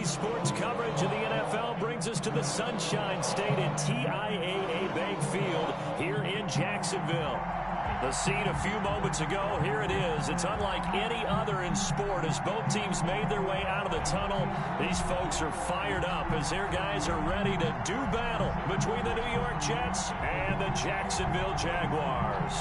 Today's sports coverage of the NFL brings us to the Sunshine State at TIAA Bank Field here in Jacksonville. The scene a few moments ago, here it is. It's unlike any other in sport as both teams made their way out of the tunnel. These folks are fired up as their guys are ready to do battle between the New York Jets and the Jacksonville Jaguars.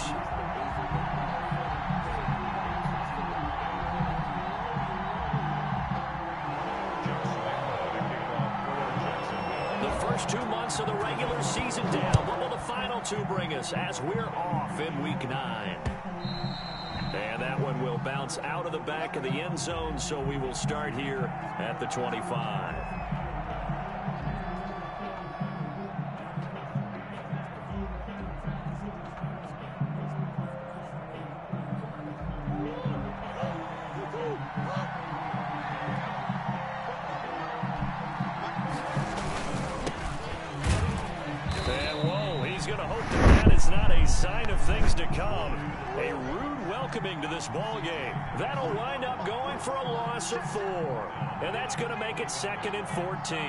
The first 2 months of the regular season down. What will the final two bring us as we're off in Week 9? And that one will bounce out of the back of the end zone, so we will start here at the 25. Sign of things to come. A rude welcoming to this ball game. That'll wind up going for a loss of 4. And that's going to make it 2nd and 14.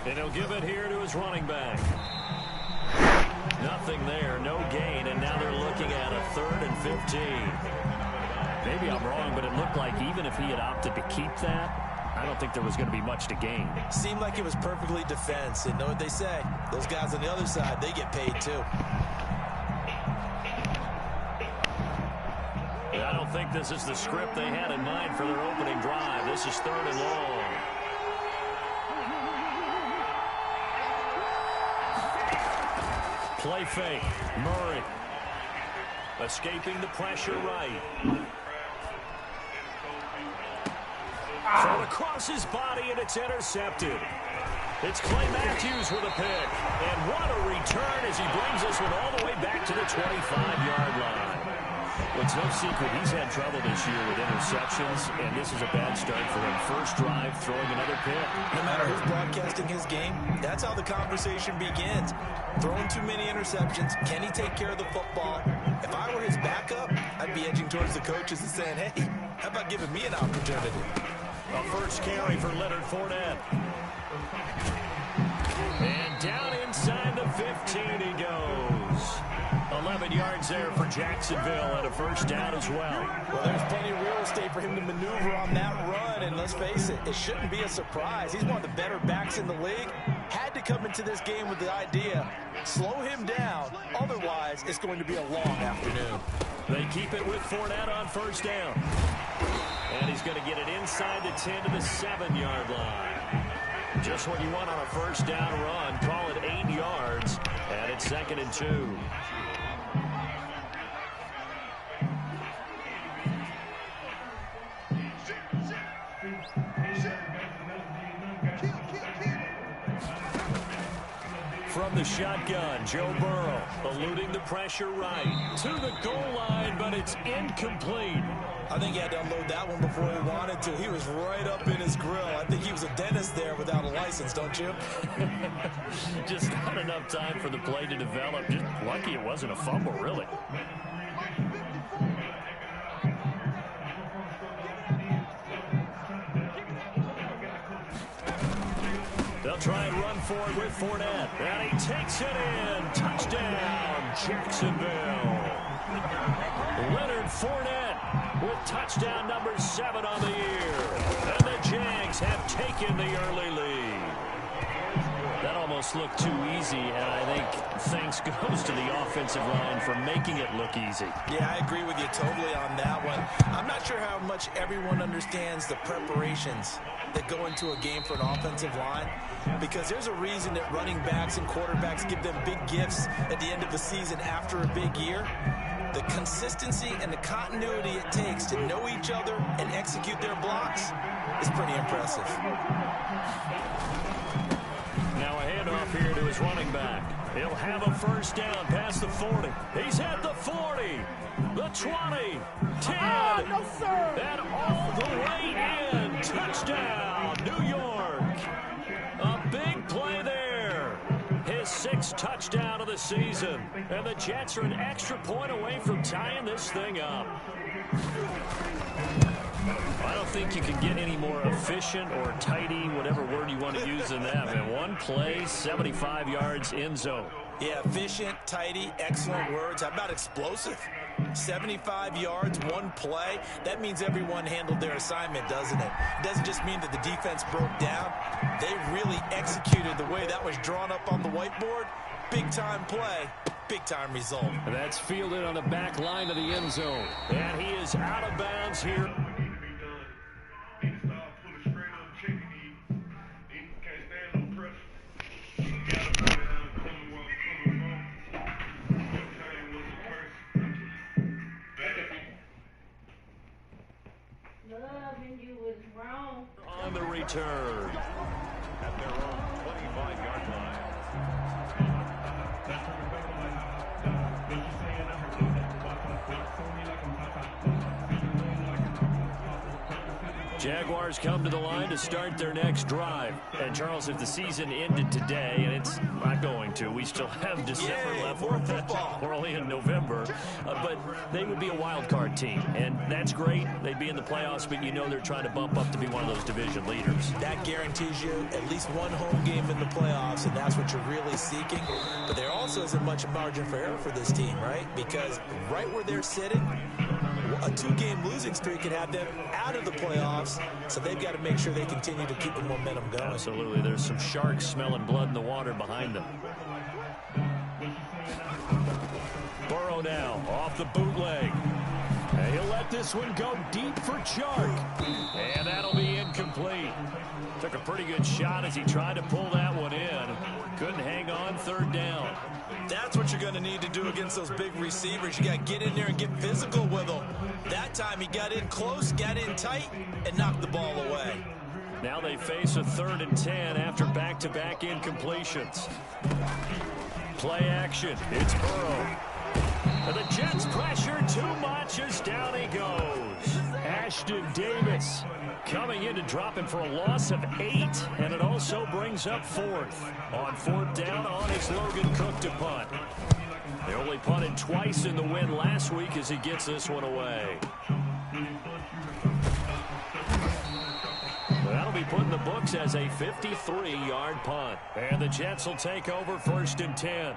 And he'll give it here to his running back. Nothing there, no gain, and now they're looking at a 3rd and 15. Maybe I'm wrong, but it looked like even if he had opted to keep that, I don't think there was going to be much to gain. Seemed like it was perfectly defense, and know what they say. Those guys on the other side, they get paid too. I don't think this is the script they had in mind for their opening drive. This is 3rd and long. Play fake. Murray. Escaping the pressure right. Thrown across his body, and it's intercepted. It's Clay Matthews with a pick. And what a return as he brings this one all the way back to the 25-yard line. Well, it's no secret he's had trouble this year with interceptions, and this is a bad start for him. First drive, throwing another pick. No matter who's broadcasting his game, that's how the conversation begins. Throwing too many interceptions. Can he take care of the football? If I were his backup, I'd be edging towards the coaches and saying, hey, how about giving me an opportunity? A first carry for Leonard Fournette. And down inside the 15 he goes. 11 yards there for Jacksonville and a first down as well. Well, there's plenty of real estate for him to maneuver on that run, and let's face it, it shouldn't be a surprise. He's one of the better backs in the league. Had to come into this game with the idea, slow him down, otherwise it's going to be a long afternoon. They keep it with Fournette on first down. And he's going to get it inside the 10 to the 7-yard line. Just what you want on a first down run. Call it 8 yards, and it's 2nd and 2. From the shotgun, Joe Burrow eluding the pressure right to the goal line, but it's incomplete. I think he had to unload that one before he wanted to. He was right up in his grill. I think he was a dentist there without a license, don't you? Just not enough time for the play to develop. Just lucky it wasn't a fumble, really. They'll try and run for it with Fournette. And he takes it in. Touchdown, Jacksonville. Leonard Fournette with touchdown number 7 on the year. And the Jags have taken the early lead. That almost looked too easy, and I think thanks goes to the offensive line for making it look easy. Yeah, I agree with you totally on that one. I'm not sure how much everyone understands the preparations that go into a game for an offensive line, because there's a reason that running backs and quarterbacks give them big gifts at the end of the season after a big year. The consistency and the continuity it takes to know each other and execute their blocks is pretty impressive. Now a handoff here to his running back. He'll have a first down past the 40. He's at the 40, the 20, 10, no, sir. And all the way in. Touchdown, New York. A big sixth touchdown of the season. And the Jets are an extra point away from tying this thing up. I don't think you can get any more efficient or tidy, whatever word you want to use in that. Man, one play, 75 yards, end zone. Yeah, efficient, tidy, excellent words. How about explosive? 75 yards, one play. That means everyone handled their assignment, doesn't it? It doesn't just mean that the defense broke down. They really executed the way that was drawn up on the whiteboard. Big-time play, big-time result. And that's fielded on the back line of the end zone. And he is out of bounds here. On the return. At their own 25-yard line. Jaguars come to the line to start their next drive. And, Charles, if the season ended today, and it's not going to, we still have December left. We're only in November. But they would be a wild card team. And that's great. They'd be in the playoffs, but you know they're trying to bump up to be one of those division leaders. That guarantees you at least one home game in the playoffs, and that's what you're really seeking. But there also isn't much margin for error for this team, right? Because right where they're sitting, a two-game losing streak could have them out of the playoffs, so they've got to make sure they continue to keep the momentum going. Absolutely. There's some sharks smelling blood in the water behind them. Burrow now off the bootleg. And he'll let this one go deep for Chark. And that'll be incomplete. Took a pretty good shot as he tried to pull that one in. Couldn't hang on, third down. That's what you're going to need to do against those big receivers. You got to get in there and get physical with them. That time he got in close, got in tight, and knocked the ball away. Now they face a 3rd and 10 after back-to-back incompletions. Play action. It's Burrow. And the Jets pressure too much as down he goes. Ashton Davis coming in to drop him for a loss of 8. And it also brings up 4th. On 4th down on his Logan Cook to punt. They only punted twice in the win last week as he gets this one away. That'll be put in the books as a 53-yard punt. And the Jets will take over 1st and 10.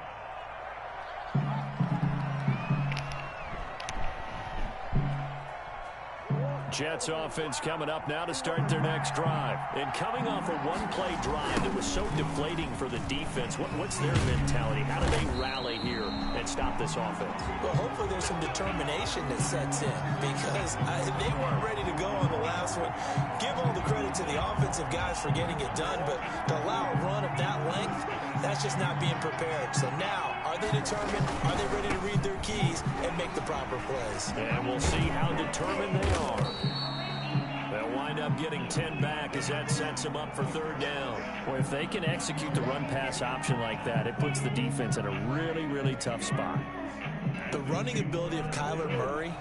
Jets offense coming up now to start their next drive. And coming off a one-play drive that was so deflating for the defense, what's their mentality? How do they rally here and stop this offense? Well, hopefully there's some determination that sets in because they weren't ready to go on the last one. Give all the credit to the offensive guys for getting it done, but to allow a run of that length, that's just not being prepared. So now, are they determined? Are they ready to read their keys and make the proper plays? And we'll see how determined they are. They'll wind up getting 10 back as that sets them up for 3rd down. Well, if they can execute the run-pass option like that, it puts the defense in a really, really tough spot. The running ability of Kyler Murray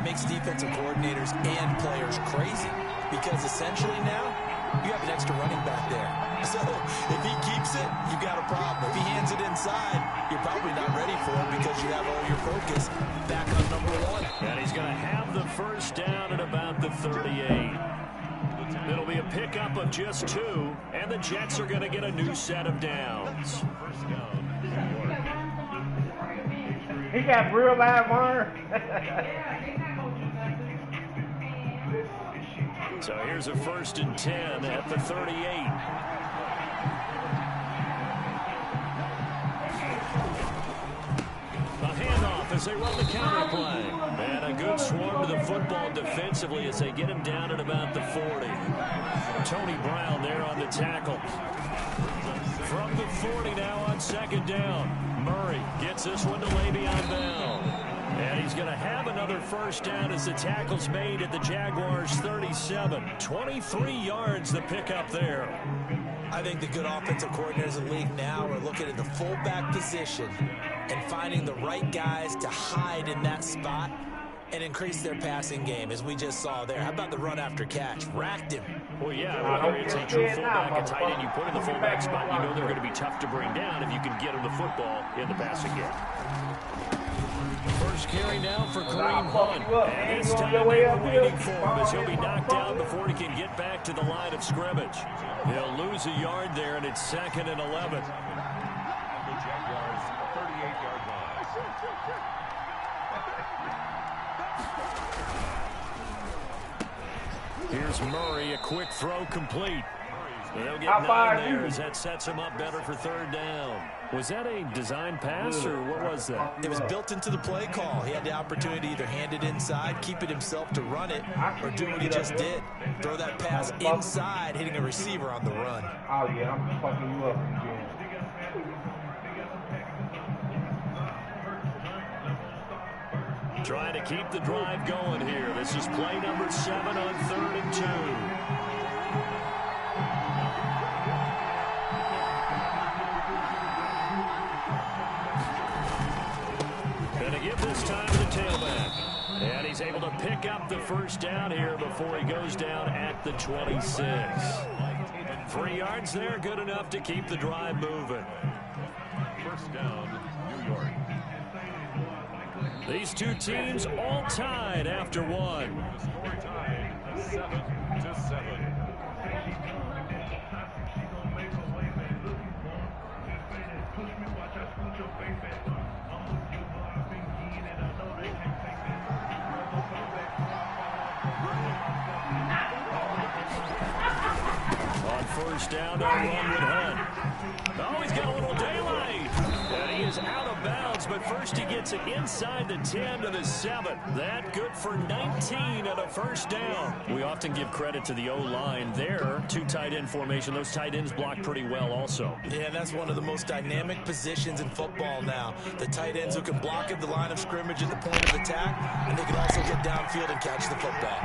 makes defensive coordinators and players crazy because essentially now you have an extra running back there. So if he keeps it, you've got a problem. If he hands it inside, you're probably not ready for it because you have all your focus back on number 1. And he's going to have the 1st down at about the 38. It'll be a pickup of just 2, and the Jets are going to get a new set of downs. He got real live wire. So here's a 1st and 10 at the 38. A handoff as they run the counter play. And a good swarm to the football defensively as they get him down at about the 40. Tony Brown there on the tackle. From the 40 now on 2nd down. Murray gets this one to Le'Veon Bell. And he's going to have another 1st down as the tackle's made at the Jaguars' 37. 23 yards the pickup there. I think the good offensive coordinators in the league now are looking at the fullback position and finding the right guys to hide in that spot and increase their passing game, as we just saw there. How about the run after catch? Racked him. Well, yeah, whether it's a true fullback, a tight end you put in the fullback spot, you know they're going to be tough to bring down if you can get them the football in the passing game. First carry now for Kareem Hunt. And this time they were waiting for him as he'll be knocked down before he can get back to the line of scrimmage. He'll lose a yard there, and it's 2nd and 11. Here's Murray, a quick throw complete. They'll get 9 there as that sets him up better for 3rd down. Was that a design pass, or what was that? It was built into the play call. He had the opportunity to either hand it inside, keep it himself to run it, or do what he just did. Throw that pass inside, hitting a receiver on the run. Oh, yeah, I'm fucking you up again. Trying to keep the drive going here. This is play number 7 on 3rd and 2. Gonna give this time to the tailback. And he's able to pick up the first down here before he goes down at the 26. 3 yards there, good enough to keep the drive moving. First down, New York. These two teams all tied after 1. 7-7. On first down, they'll run with Hunt. Oh, he's got a little daylight. And he is out of bounds, but first he gets it inside the 10 to the 7. That good for 19 and a first down. We often give credit to the O-line there. 2 tight end formation. Those tight ends block pretty well also. Yeah, that's one of the most dynamic positions in football now. The tight ends who can block at the line of scrimmage at the point of attack, and they can also get downfield and catch the football.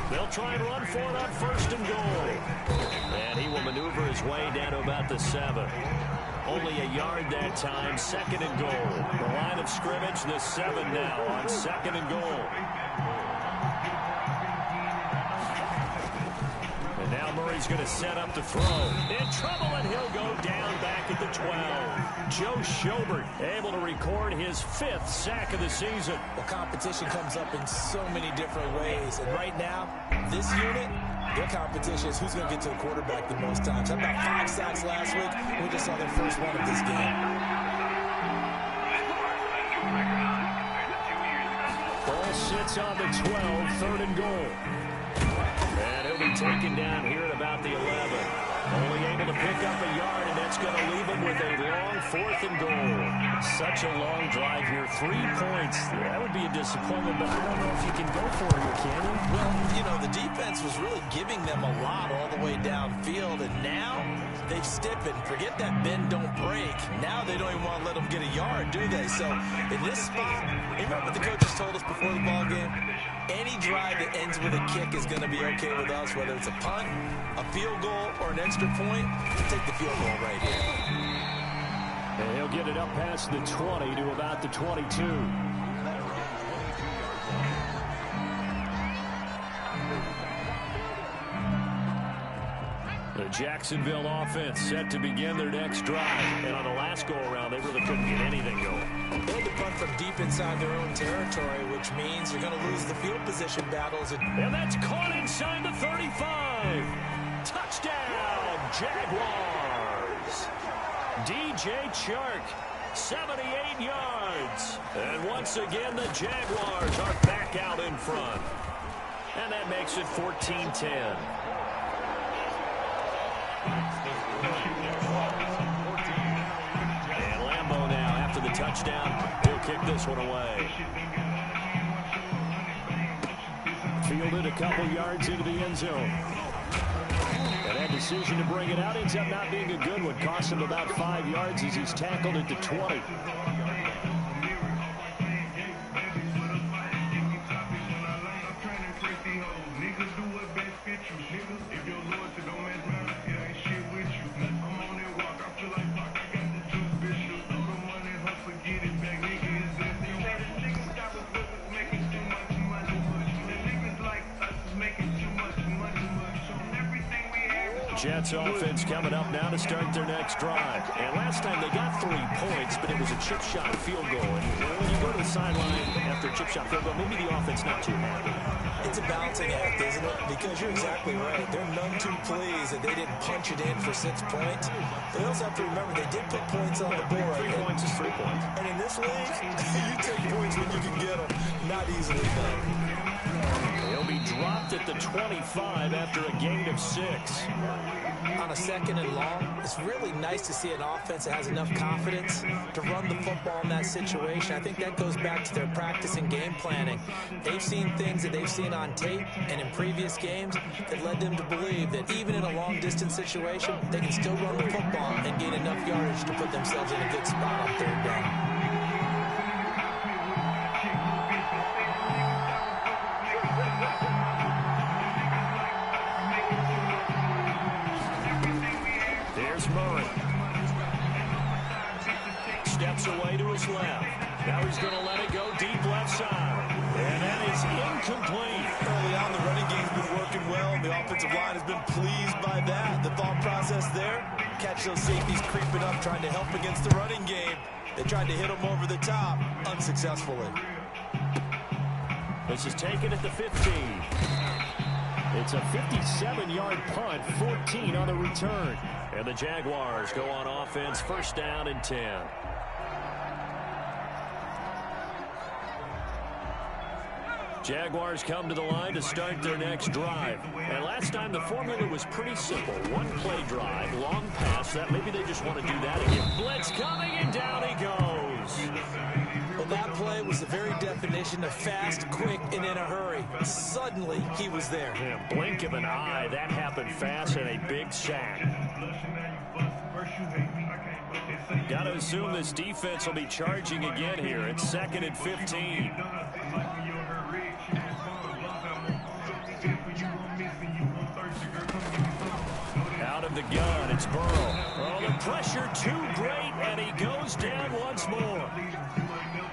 They'll try and run for it on 1st and goal. And he will maneuver his way down to about the 7. Only a yard that time, 2nd and goal. The line of scrimmage, the 7 now on 2nd and goal. And now Murray's going to set up the throw. In trouble, and he'll go down back at the 12. Joe Schobert able to record his 5th sack of the season. Well, competition comes up in so many different ways. And right now, this unit, their competition is who's going to get to the quarterback the most times. How about 5 sacks last week? We just saw their first one of this game. Ball sits on the 12, 3rd and goal. And he'll be taken down here at about the 11. Only able to pick up a yard, and that's going to leave him with a long 4th and goal. Such a long drive here. 3 points. That would be a disappointment, but I don't know if you can go for it here, can you? Well, you know, the defense was really giving them a lot all the way downfield, and now they've stiffened. Forget that bend, don't break. Now they don't even want to let them get a yard, do they? So in this spot, remember what the coaches told us before the ball game? Any drive that ends with a kick is going to be okay with us, whether it's a punt, a field goal, or an extra point. Take the field goal right here. And he'll get it up past the 20 to about the 22. The Jacksonville offense set to begin their next drive. And on the last go-around, they really couldn't get anything going. They had to punt from deep inside their own territory, which means you're going to lose the field position battles. And that's caught inside the 35. Touchdown, Jaguars. DJ Chark, 78 yards. And once again, the Jaguars are back out in front. And that makes it 14-10. And Lambeau now, after the touchdown, he'll kick this one away. Fielded a couple yards into the end zone. And that decision to bring it out ends up not being a good one. Cost him about 5 yards as he's tackled at the 20. Jets offense coming up now to start their next drive. And last time they got 3 points, but it was a chip shot field goal. And when you go to the sideline after a chip shot field goal, maybe the offense not too happy. It's a balancing act, isn't it? Because you're exactly right. They're none too pleased that they didn't punch it in for 6 points. But you also have to remember they did put points on the board. 3 points is 3 points. And in this league, you take points when you can get them. Not easily done. He'll be dropped at the 25 after a gain of 6. On a 2nd and long, it's really nice to see an offense that has enough confidence to run the football in that situation. I think that goes back to their practice and game planning. They've seen things that they've seen on tape and in previous games that led them to believe that even in a long-distance situation, they can still run the football and gain enough yardage to put themselves in a good spot on 3rd down. Murray steps away to his left. Now he's going to let it go deep left side. And that is incomplete. Early on, the running game's been working well, and the offensive line has been pleased by that. The thought process there, catch those safeties creeping up, trying to help against the running game. They tried to hit them over the top, unsuccessfully. This is taken at the 15. It's a 57-yard punt, 14 on the return. And the Jaguars go on offense, 1st down and 10. Jaguars come to the line to start their next drive. And last time the formula was pretty simple. 1-play drive, long pass. That maybe they just want to do that again. Blitz coming, and down he goes. Well, that play was the very definition of fast, quick, and in a hurry. Suddenly, he was there. Yeah, blink of an eye. That happened fast and a big sack. Got to assume this defense will be charging again here. It's 2nd and 15. Out of the gun, it's Burrow. Oh, the pressure too great, and he goes down once more.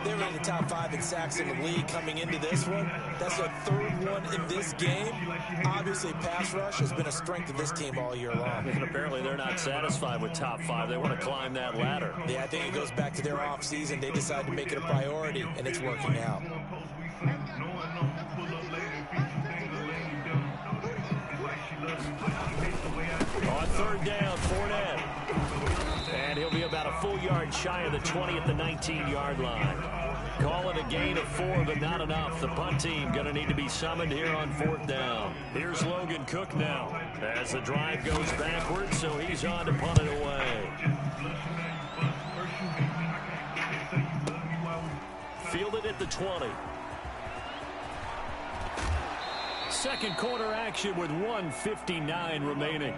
They were in the top 5 in sacks in the league coming into this one. That's their 3rd one in this game. Obviously, pass rush has been a strength of this team all year long. And apparently they're not satisfied with top 5. They want to climb that ladder. Yeah, I think it goes back to their offseason. They decided to make it a priority, and it's working out. On 3rd down, Fournette. And he'll be about a full yard shy of the 20 at the 19-yard line. Call it a gain of 4, but not enough. The punt team going to need to be summoned here on 4th down. Here's Logan Cook now as the drive goes backwards, so he's on to punt it away. Fielded at the 20. 2nd quarter action with 1:59 remaining.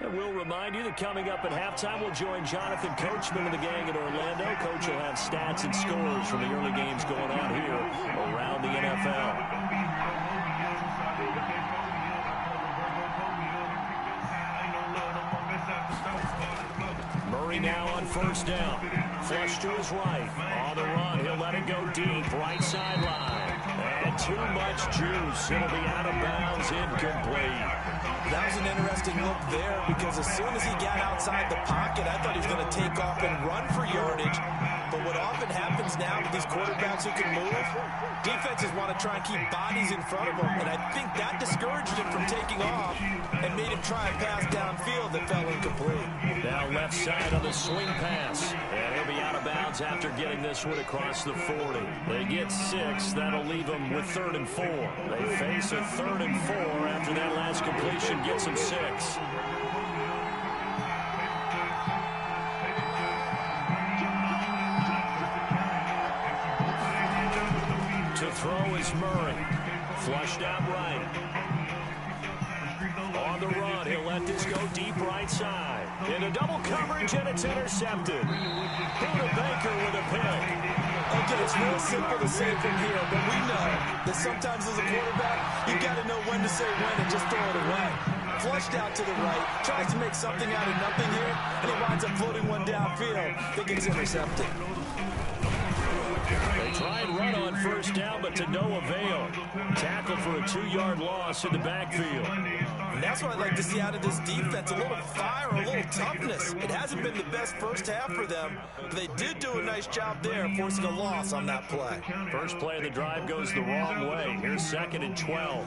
And we'll remind you that coming up at halftime, we'll join Jonathan Coachman and the gang in Orlando. Coach will have stats and scores from the early games going on here around the NFL. Murray now on 1st down. Flush to his right. On the run, he'll let it go deep. Right sideline. And too much juice. It'll be out of bounds, incomplete. That was an interesting look there because as soon as he got outside the pocket, I thought he was going to take off and run for yardage. But what often happens now with these quarterbacks who can move, defenses want to try and keep bodies in front of them. And I think that discouraged him from taking off and made him try and pass downfield that fell incomplete. Now left side on the swing pass. And he'll be out of bounds after getting this one across the 40. They get 6. That'll leave them with 3rd and 4. They face a 3rd and 4 after that last completion gets them 6. To throw is Murray. Flushed out right. On the run, he'll let this go deep right side. Into double coverage, and it's intercepted. Buda Baker with a pick. Okay, it's real simple to say from here, but we know that sometimes as a quarterback, you got to know when to say when and just throw it away. Flushed out to the right. Tries to make something out of nothing here, and he winds up floating one downfield that gets intercepted. They try and run on first down, but to no avail. Tackle for a 2-yard loss in the backfield. And that's what I'd like to see out of this defense, a little fire, a little toughness. It hasn't been the best first half for them, but they did do a nice job there, forcing a loss on that play. First play of the drive goes the wrong way. Here's 2nd and 12.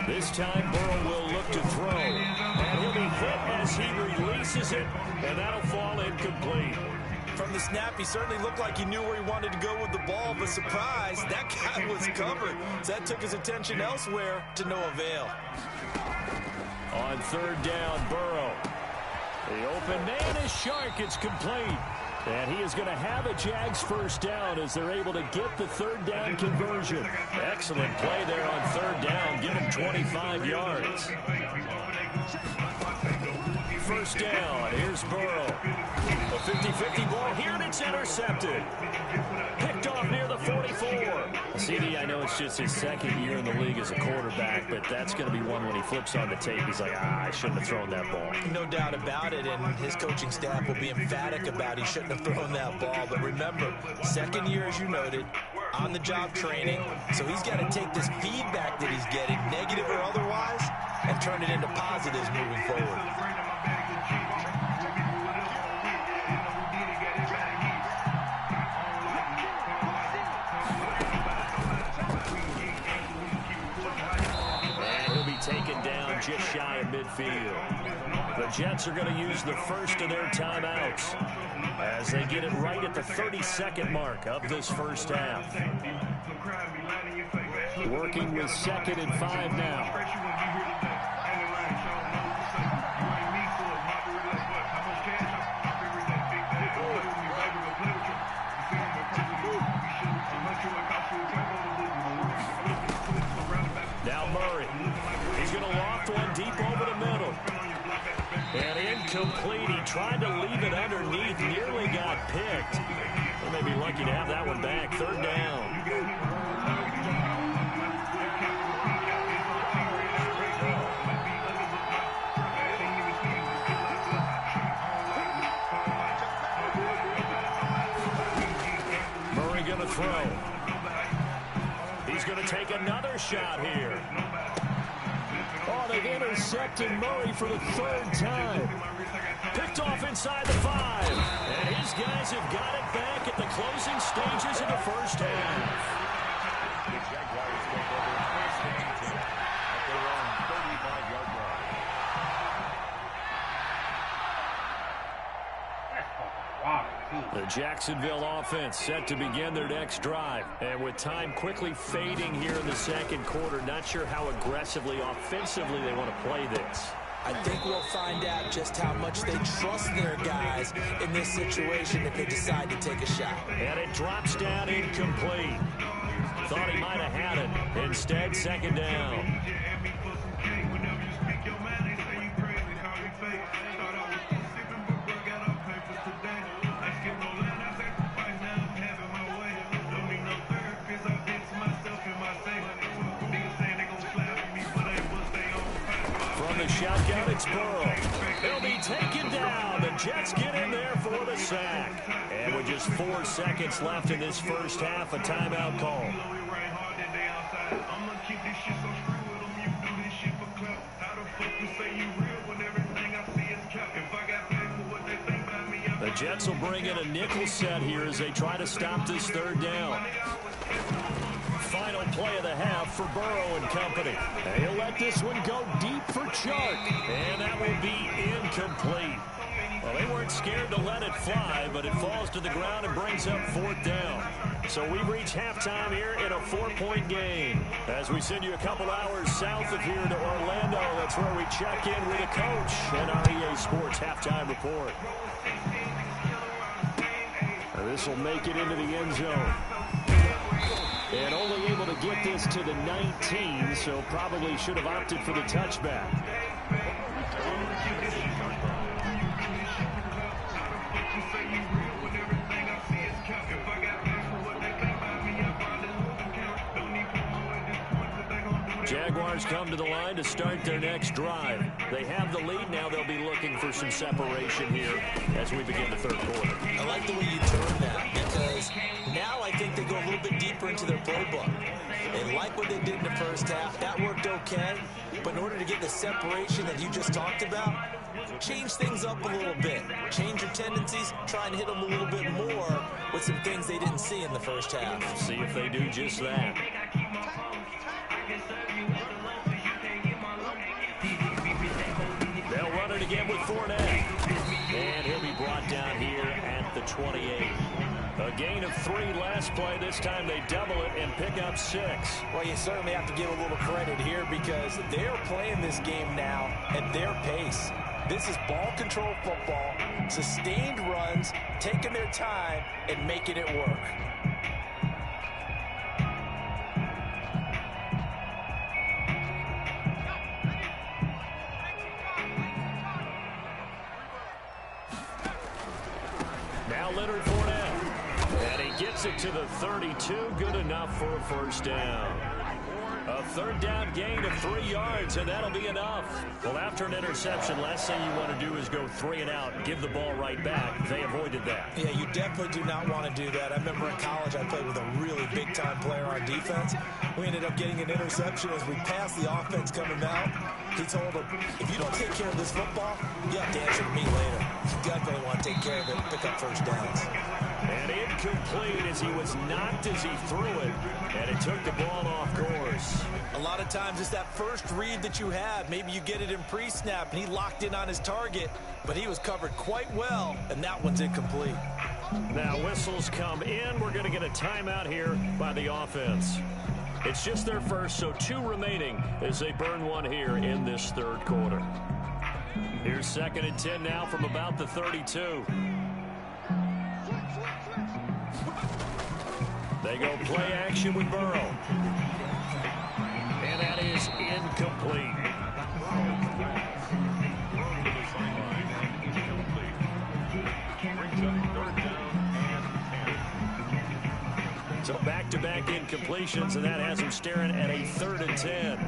This time, Burrow will look to throw. And he'll be hit as he releases it, and that'll fall incomplete. From the snap, he certainly looked like he knew where he wanted to go with the ball, but surprise, that guy was covered. So that took his attention elsewhere to no avail. On 3rd down, Burrow. The open man is Shark. It's complete. And he is going to have a Jags first down as they're able to get the 3rd down conversion. Excellent play there on 3rd down. Give him 25 yards. First down. Here's Burrow. A 50-50 ball here, and it's intercepted. Picked off near the 44. CD, I know it's just his 2nd year in the league as a quarterback, but that's going to be one when he flips on the tape. He's like, I shouldn't have thrown that ball. No doubt about it, and his coaching staff will be emphatic about he shouldn't have thrown that ball. But remember, 2nd year, as you noted, on-the-job training. So he's got to take this feedback that he's getting, negative or otherwise, and turn it into positives moving forward. Taken down just shy of midfield. The Jets are going to use the first of their timeouts as they get it right at the 32nd mark of this first half. Working with 2nd and 5 now. Now Murray. He's going to loft one deep over the middle. And incomplete. He tried to leave it underneath. Nearly got picked. They may be lucky to have that one back. 3rd down. Murray going to throw. He's going to take another shot here. Oh, they've intercepted Murray for the 3rd time. Picked off inside the 5. And his guys have got it back at the closing stages of the first half. The Jaguars take over first and 10 at their own 35-yard line. The Jacksonville offense set to begin their next drive. And with time quickly fading here in the 2nd quarter, not sure how aggressively, offensively they want to play this. I think we'll find out just how much they trust their guys in this situation if they decide to take a shot. And it drops down incomplete. Thought he might have had it. Instead, 2nd down. The shotgun, it's Burrow. He'll be taken down. The Jets get in there for the sack. And with just 4 seconds left in this first half, a timeout call. The Jets will bring in a nickel set here as they try to stop this 3rd down. Final play of the half for Burrow and company. He'll let this one go deep for Chark. And that will be incomplete. Well, they weren't scared to let it fly, but it falls to the ground and brings up 4th down. So we've reached halftime here in a 4-point game. As we send you a couple hours south of here to Orlando, that's where we check in with a coach and our EA Sports halftime report. This will make it into the end zone. And only able to get this to the 19, so probably should have opted for the touchback. Jaguars come to the line to start their next drive. They have the lead. Now they'll be looking for some separation here as we begin the third quarter. I like the way you turn that, because now I think they go a little bit deeper into their playbook. They like what they did in the first half. That worked okay. But in order to get the separation that you just talked about, change things up a little bit. Change your tendencies. Try and hit them a little bit more with some things they didn't see in the first half. See if they do just that. They'll run it again with Fournette. And he'll be brought down here at the 28. A gain of 3 last play. This time they double it and pick up 6. Well, you certainly have to give a little credit here, because they're playing this game now at their pace. This is ball control football, sustained runs, taking their time and making it work. Now Leonard Fournette. And he gets it to the 32. Good enough for a first down. A third down gain of 3 yards, and that'll be enough. Well, after an interception, last thing you want to do is go 3 and out, give the ball right back. They avoided that. Yeah, you definitely do not want to do that. I remember in college I played with a really big-time player on defense. We ended up getting an interception as we passed the offense coming out. He told him, if you don't take care of this football, you have to answer to me later. You definitely want to take care of it and pick up first downs. And incomplete as he was knocked as he threw it, and it took the ball off course. A lot of times it's that first read that you have. Maybe you get it in pre-snap, and he locked in on his target, but he was covered quite well, and that one's incomplete. Now whistles come in. We're going to get a timeout here by the offense. It's just their first, so 2 remaining as they burn one here in this third quarter. Here's 2nd and 10 now from about the 32. They go play action with Burrow. And that is incomplete. So back-to-back incompletions, and that has him staring at a 3rd and 10.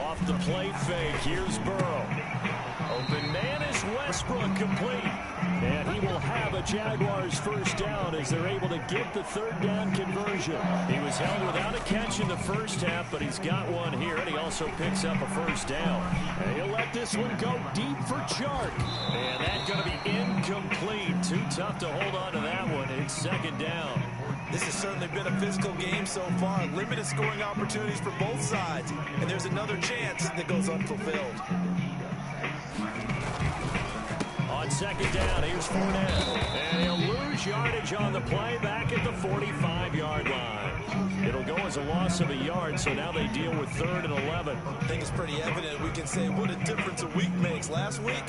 Off the play fake, here's Burrow. Open man is Westbrook, complete. And he will have a Jaguars first down as they're able to get the 3rd down conversion. He was held without a catch in the first half, but he's got one here, and he also picks up a first down. And he'll let this one go deep for Chark. And that's going to be incomplete. Too tough to hold on to that one. It's 2nd down. This has certainly been a physical game so far. Limited scoring opportunities for both sides. And there's another chance that goes unfulfilled. On 2nd down, here's Fournette. And he'll lose yardage on the play back at the 45-yard line. It'll go as a loss of a yard, so now they deal with 3rd and 11. I think it's pretty evident. We can say what a difference a week makes. Last week,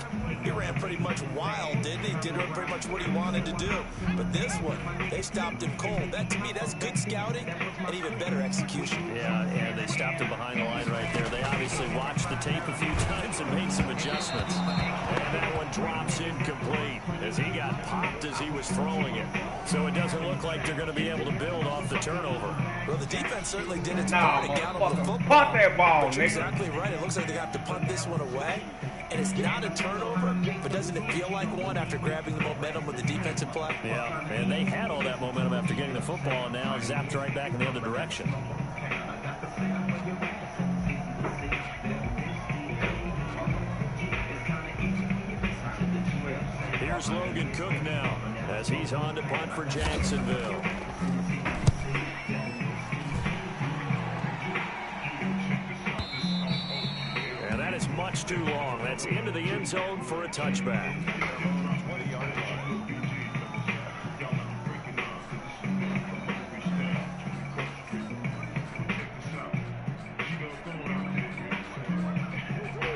he ran pretty much wild, didn't he? Did pretty much what he wanted to do. But this one, they stopped him cold. That, to me, that's good scouting and even better execution. Yeah, and they stopped him behind the line right there. They obviously watched the tape a few times and made some adjustments. And that one drops incomplete as he got popped as he was throwing it. So it doesn't look like they're going to be able to build off the turnover. Well, the defense certainly did its part to get on the football. Punt that ball, but you're nigga. exactly right. It looks like they have to punt this one away. And it's not a turnover, but doesn't it feel like one after grabbing the momentum with the defensive play? Yeah, and they had all that momentum after getting the football, and now zapped right back in the other direction. Here's Logan Cook now as he's on to punt for Jacksonville. And that is much too long. That's into the end zone for a touchback.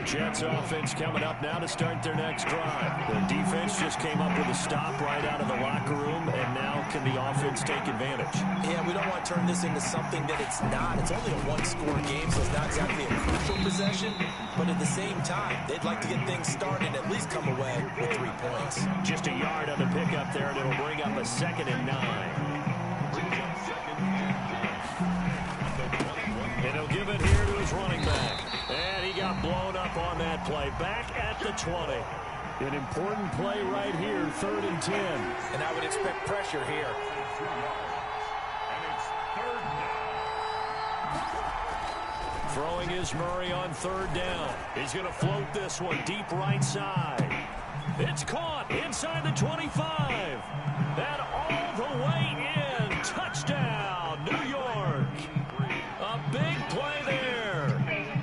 Jets offense coming up now to start their next drive. The defense just came up with a stop right out of the locker room, and now can the offense take advantage? Yeah, we don't want to turn this into something that it's not. It's only a one-score game, so it's not exactly a crucial possession. But at the same time, they'd like to get things started and at least come away with 3 points. Just a yard on the pickup there, and it'll bring up a 2nd and 9. play back at the 20. An important play right here, 3rd and 10. And I would expect pressure here. Throwing is Murray on 3rd down. He's going to float this one deep right side. It's caught inside the 25. And all the way in. Touchdown, New York. A big play there.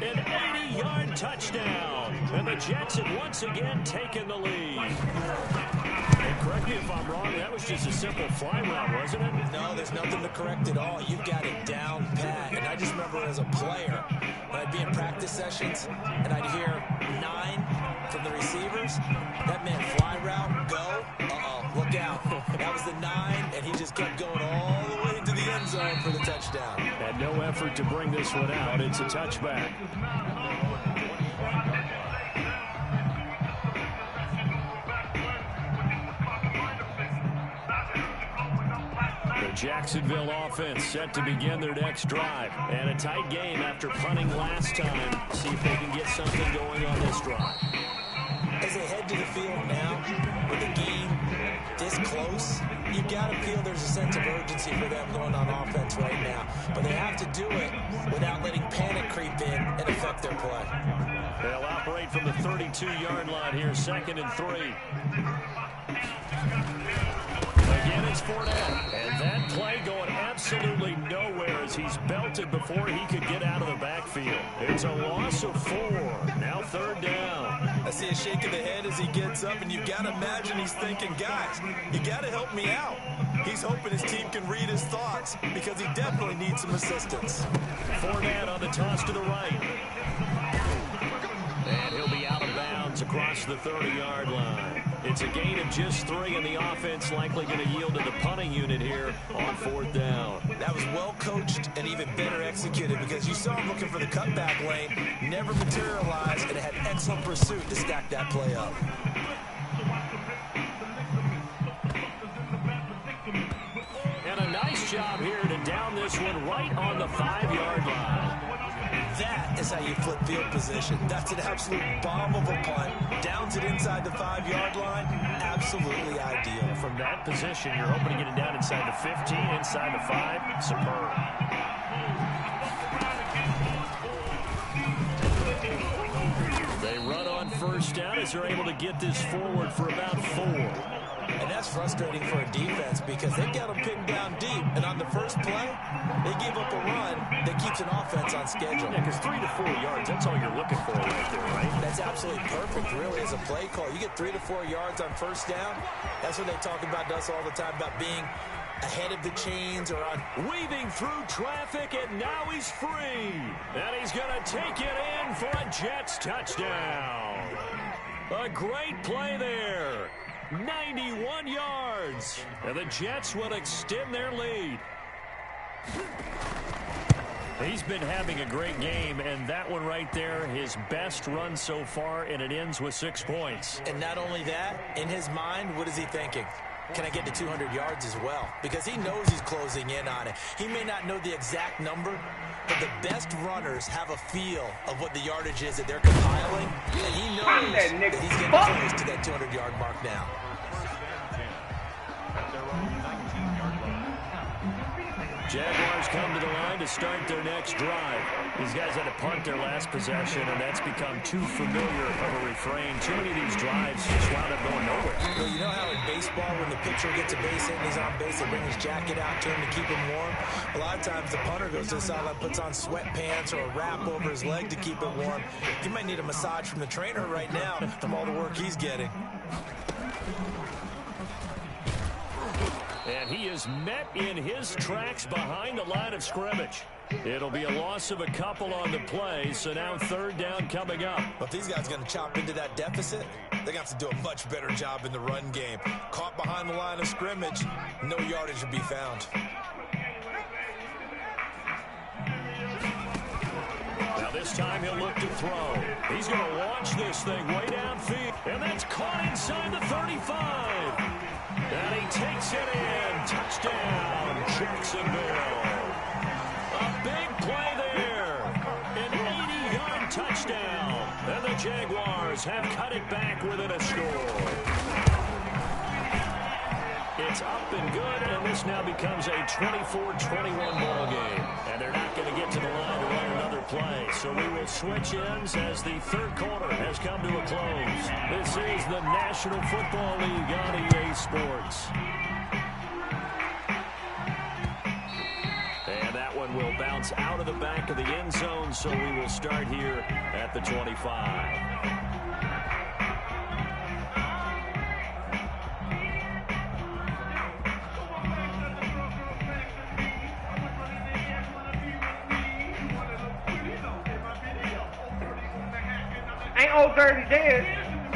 An 80-yard touchdown. And the Jets have once again taken the lead. And correct me if I'm wrong, that was just a simple fly route, wasn't it? No, there's nothing to correct at all. You've got it down pat. And I just remember as a player, when I'd be in practice sessions and I'd hear 9 from the receivers, that meant fly route, go, look out. That was the 9, and he just kept going all the way to the end zone for the touchdown. Had no effort to bring this one out. It's a touchback. Jacksonville offense set to begin their next drive. And a tight game after punting last time. See if they can get something going on this drive. As they head to the field now, with the game this close, you've got to feel there's a sense of urgency for them going on offense right now. But they have to do it without letting panic creep in and affect their play. They'll operate from the 32-yard line here, 2nd and 3. Again, it's Fournette. And that play going absolutely nowhere as he's belted before he could get out of the backfield. It's a loss of 4. Now 3rd down. I see a shake of the head as he gets up, and you've got to imagine he's thinking, guys, you got to help me out. He's hoping his team can read his thoughts because he definitely needs some assistance. Fournette on the toss to the right. And he'll be out of bounds across the 30-yard line. It's a gain of just 3, and the offense likely going to yield to the punting unit here on 4th down. That was well coached and even better executed because you saw him looking for the cutback lane, never materialized, and had excellent pursuit to stack that play up. And a nice job here to down this one right on the 5-yard line. That is how you flip field position. That's an absolute bomb of a punt. Downs it inside the 5-yard line. Absolutely ideal. From that position, you're hoping to get it down inside the 15, inside the 5. Superb. They run on 1st down as they're able to get this forward for about 4. And that's frustrating for a defense because they've got them pinned down deep. And on the first play, they give up a run that keeps an offense on schedule. Yeah, because 3 to 4 yards, that's all you're looking for right there, right? That's absolutely perfect, really, as a play call. You get 3 to 4 yards on 1st down. That's what they talk about us all the time, about being ahead of the chains or on. Weaving through traffic, and now he's free. And he's going to take it in for a Jets touchdown. A great play there. 91 yards. And the Jets will extend their lead. He's been having a great game, and that one right there, his best run so far, and it ends with 6 points. And not only that, in his mind, what is he thinking? Can I get to 200 yards as well? Because he knows he's closing in on it. He may not know the exact number, but the best runners have a feel of what the yardage is that they're compiling, and he knows that he's getting close to that 200-yard mark now. Jaguars come to the line to start their next drive. These guys had to punt their last possession, and that's become too familiar of a refrain. Too many of these drives just wound up going nowhere. Well, you know how in baseball, when the pitcher gets a base hit and he's on base, they bring his jacket out to him to keep him warm? A lot of times the punter goes to the sideline, puts on sweatpants or a wrap over his leg to keep it warm. You might need a massage from the trainer right now from all the work he's getting. And he is met in his tracks behind the line of scrimmage. It'll be a loss of a couple on the play, so now 3rd down coming up. But if these guys are going to chop into that deficit, they're going to have to do a much better job in the run game. Caught behind the line of scrimmage, no yardage to be found. Now this time he'll look to throw. He's going to launch this thing way downfield. And that's caught inside the 35. And he takes it in. Touchdown, Jacksonville. A big play there. An 80-yard touchdown. And the the Jaguars have cut it back within a score. It's up and good, and this now becomes a 24-21 ball game. And they're not going to get to the line to run another play. So we will switch ends as the third quarter has come to a close. This is the National Football League on EA Sports. And that one will bounce out of the back of the end zone, so we will start here at the 25. Ain't old dirty dead.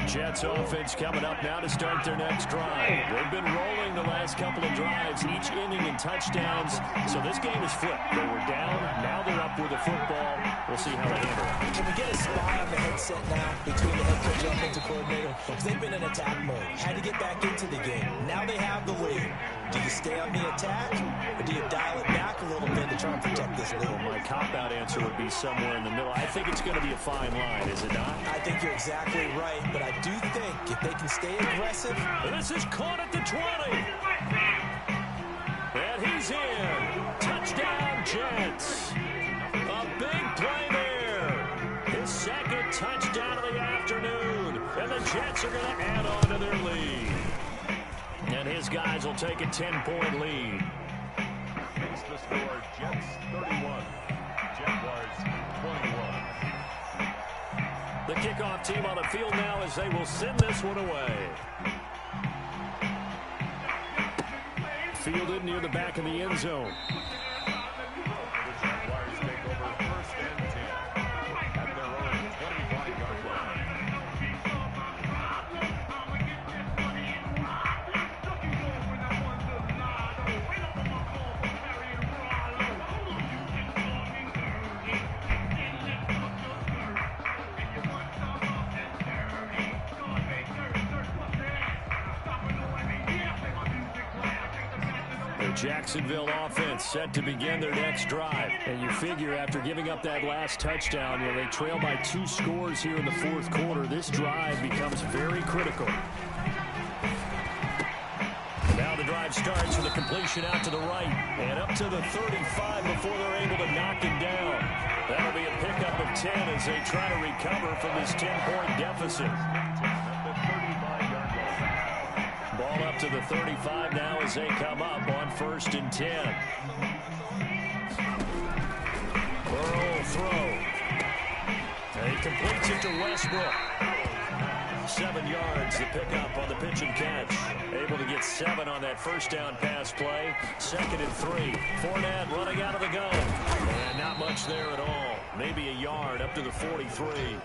Jets offense coming up now to start their next drive. They've been rolling the last couple of drives, each inning in touchdowns. So this game is flipped. They were down, now they're up with the football. We'll see how they handle it. Can we get a spy on the headset now between the head coach and offensive coordinator? Because they've been in attack mode. Had to get back into the game. Now they have the lead. Do you stay on the attack, or do you dial it back a little bit to try and protect this lead? Well, my cop-out answer would be somewhere in the middle. I think it's going to be a fine line, is it not? I think you're exactly right, but I do think if they can stay aggressive. And this is caught at the 20. And he's in. Touchdown, Jets. A big play there. His second touchdown of the afternoon. And the Jets are going to add on to their lead. And his guys will take a 10-point lead. Makes the score Jets 31, Jaguars 21. The kickoff team on the field now as they will send this one away. Fielded near the back of the end zone. The Jaguars take over first and 10 at their own 25-yard line. Jacksonville offense set to begin their next drive. And you figure after giving up that last touchdown, they trail by 2 scores here in the fourth quarter. This drive becomes very critical. Now the drive starts with a completion out to the right and up to the 35 before they're able to knock him down. That'll be a pickup of 10 as they try to recover from this 10-point deficit. Ball up to the 35 now as they come up on first and 10. Burrow throw. And he completes it to Westbrook. 7 yards, the pickup on the pitch and catch. Able to get 7 on that first down pass play. Second and 3. Fournette running out of the gun. And not much there at all. Maybe a yard up to the 43.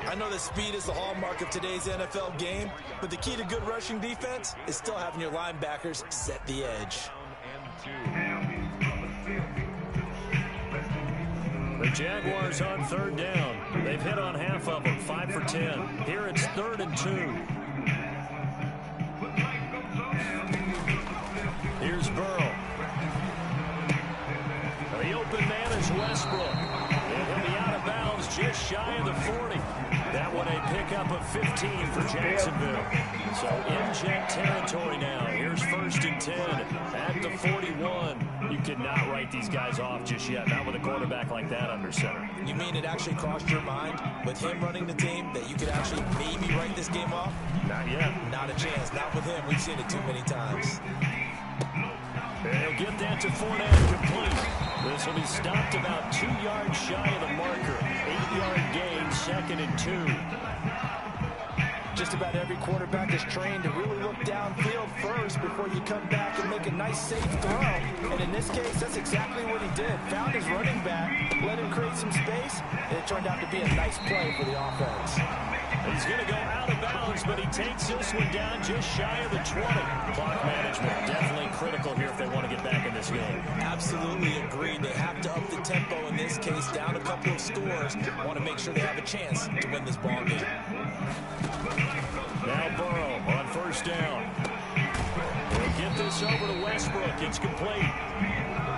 I know that speed is the hallmark of today's NFL game, but the key to good rushing defense is still having your linebackers set the edge. The Jaguars on third down. They've hit on half of them, 5 for 10. Here it's 3rd and 2. Here's Burrow. The open man is Westbrook. And he'll be out of bounds just shy of the 40. That one a pickup of 15 for Jacksonville. So in Jet territory now. Here's 1st and 10 at the 41. You cannot write these guys off just yet, not with a quarterback like that under center. You mean it actually crossed your mind with him running the team that you could actually maybe write this game off? Not yet. Not a chance. Not with him. We've seen it too many times. They'll get that to Fournette complete. This will be stopped about 2 yards shy of the marker. 8-yard gain, 2nd and 2. Just about every quarterback is trained to really look downfield first before you come back and make a nice, safe throw. And in this case, that's exactly what he did. Found his running back, let him create some space, and it turned out to be a nice play for the offense. He's going to go out of bounds, but he takes this one down just shy of the 20. Clock management definitely critical here if they want to get back in this game. Absolutely agreed. They have to up the tempo in this case, down a couple of scores. Want to make sure they have a chance to win this ball game. Now Burrow on first down. They'll get this over to Westbrook. It's complete.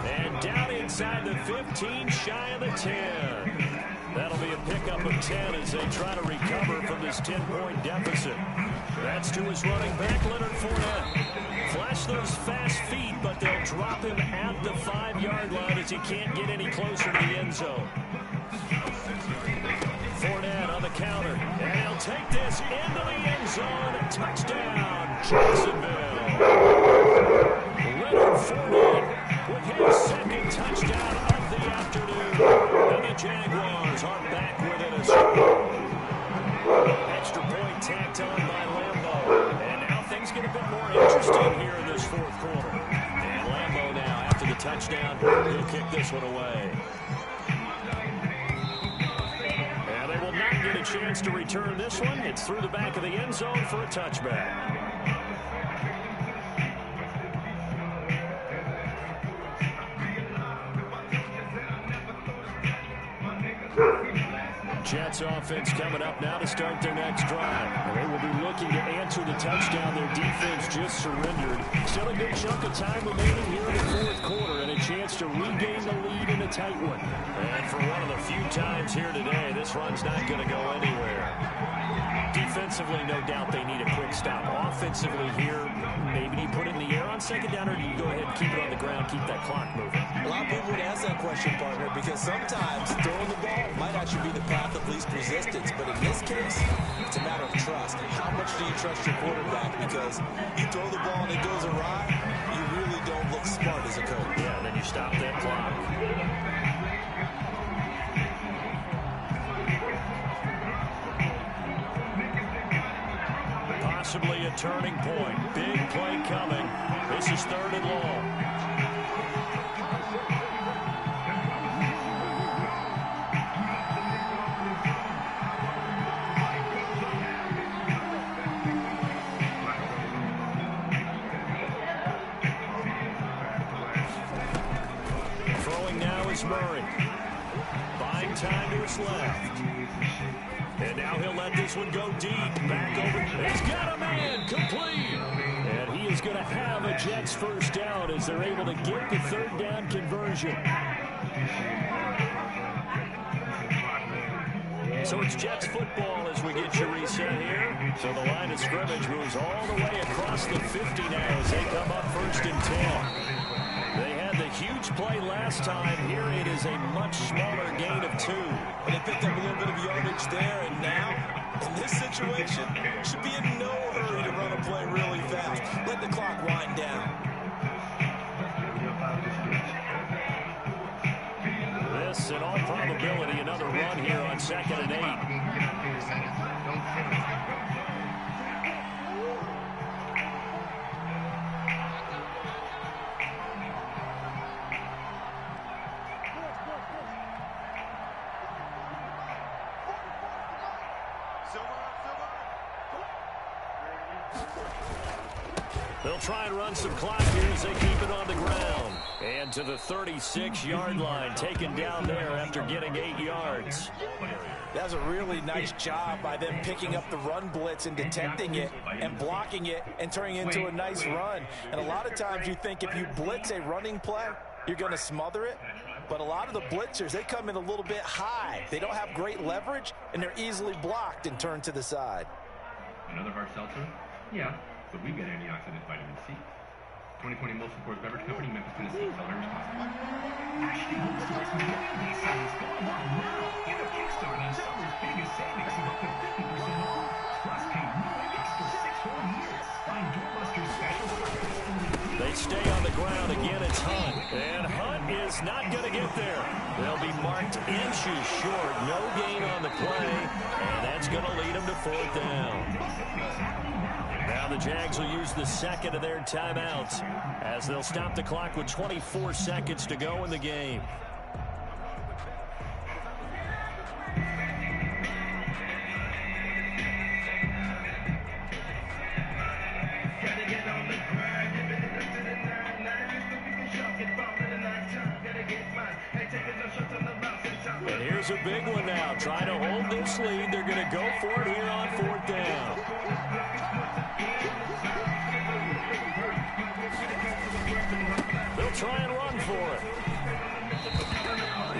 And down inside the 15, shy of the 10. That'll be a pickup of 10 as they try to recover from this 10-point deficit. That's to his running back, Leonard Fournette. Flash those fast feet, but they'll drop him at the 5-yard line as he can't get any closer to the end zone. Fournette on the counter, and he'll take this into the end zone. Touchdown, Jacksonville. Leonard Fournette with his second touchdown of the afternoon. And the Jaguars are back within a score. Extra point tacked on by Lambeau. And now things get a bit more interesting here in this fourth quarter. And Lambeau now, after the touchdown, he'll kick this one away. And they will not get a chance to return this one. It's through the back of the end zone for a touchback. Jets offense coming up now to start their next drive. And they will be looking to answer the touchdown their defense just surrendered. Still a good chunk of time remaining here in the fourth quarter and a chance to regain the lead in a tight one. And for one of the few times here today, this run's not going to go anywhere. Defensively, no doubt they need a quick stop. Offensively here, maybe do you put it in the air on second down, or do you go ahead and keep it on the ground, keep that clock moving? A lot of people would ask that question, partner, because sometimes throwing the ball might actually be the path of least resistance. But in this case, it's a matter of trust. How much do you trust your quarterback? Because you throw the ball and it goes awry, you really don't look smart as a coach. Yeah, then you stop that clock. Possibly a turning point. Big play coming. This is 3rd and long. Throwing now is Murray. Buying time to his left. And now he'll let this one go deep. Back over. He's got a man. Complete. And he is going to have a Jets first down as they're able to get the 3rd down conversion. So it's Jets football as we get you reset here. So the line of scrimmage moves all the way across the 50 now as they come up 1st and 10. They had the huge play last time. Here it is a much smaller gain of 2. And they picked up a little bit of yardage there, and now, in this situation, should be in no hurry to run a play really fast. Let the clock wind down. This, in all probability, another run here on 2nd and 8. They'll try and run some clock here as they keep it on the ground. And to the 36-yard line, taken down there after getting 8 yards. That was a really nice job by them picking up the run blitz and detecting it and blocking it and turning it into a nice run. And a lot of times you think if you blitz a running play, you're going to smother it. But a lot of the blitzers, they come in a little bit high. They don't have great leverage, and they're easily blocked and turned to the side. Another hard seltzer? Yeah, but we get antioxidant vitamin C. 2020 Most Supports Beverage Company, Memphis, Tennessee. Sell very responsibly. Ashley Home Starts Monthly Sales going on now. Get a kickstart on summer's biggest savings of up to 50% off. Plus, pay no interest for 6 whole years. Find Doorbuster's special offers. They stay on the ground. Again, it's Hunt. And Hunt is not going to get there. They'll be marked inches short. No gain on the play. And that's going to lead them to 4th down. Now the Jags will use the 2nd of their timeouts as they'll stop the clock with 24 seconds to go in the game. And here's a big one now. Trying to hold this lead. They're going to go for it here on 4th down. They'll try and run for it.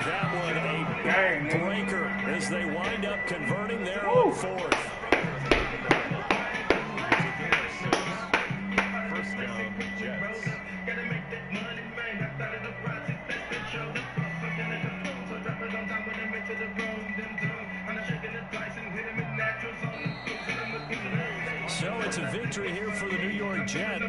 That one a breaker as they wind up converting their own fourth. First down, Jets. So it's a victory here for the New York Jets.